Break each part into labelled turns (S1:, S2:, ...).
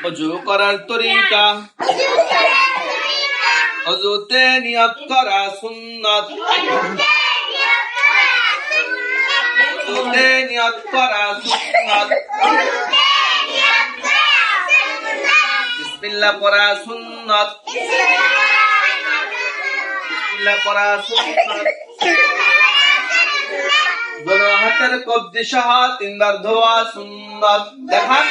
S1: ওযু করার তরিকা ওযুতে নিয়ত করা সুন্নাত ওযুতে নিয়ত করা সুন্নাত বিসমিল্লাহ পড়া সুন্নাত বিসমিল্লাহ পড়া সুন্নাত দোনো হাতের কবজি সহ তিনবার ধোয়া সুন্নাত দেখান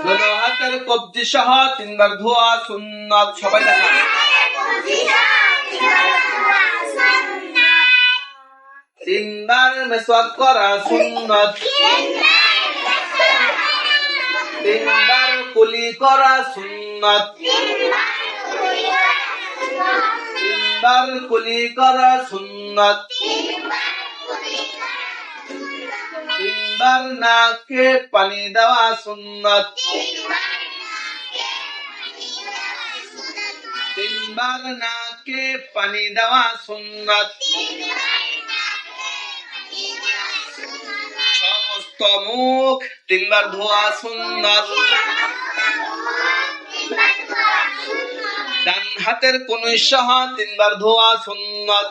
S1: দোনো হাতের কবজি সহ তিনবার ধোয়া সুন্নাত সবাই দেখান তিনবার মেসওয়াক করা সুন্নাত তিনবার কুলি করা সুন্নাত তিনবার কুলি করা সুন্নাত তিনবার নাকে পানি দেওয়া সুন্নাত তিনবার নাকে পানি দেওয়া সুন্নাত সমস্ত মুখ তিনবার ধোয়া সুন্নাত ডান হাতের কনুই সহ তিনবার ধোয়া সুন্নাত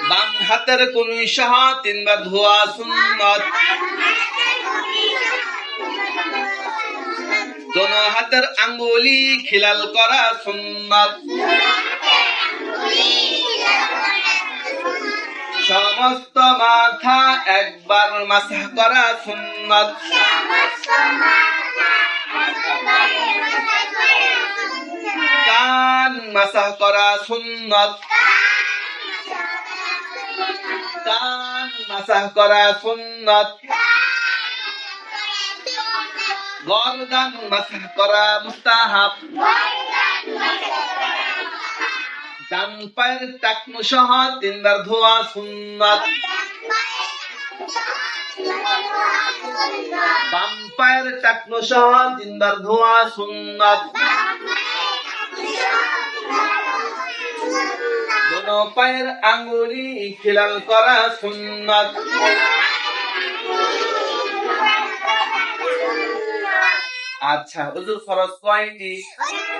S1: বাম হাতের কনুই সহ তিনবার ধোয়া সুন্নাত দোনো হাতের আঙ্গুলি খিলাল করা সুন্নাত সমস্ত মাথা একবার মাসাহ করা সুন্নাত কান মাসাহ করা সুন্নাত কান মাসাহ করা সুন্নাত গর্দান মাসাহ করা মুস্তাহাব ডান পায়ের টাকনু সহ তিনবার ধোয়া সুন্নাত বাম পায়ের টাকনু সহ তিনবার ধোয়া সুন্নাত দোনো পায়ের আঙ্গুলি খিলাল করা সুন্নাত আচ্ছা ওযুর ফরজ কয়টি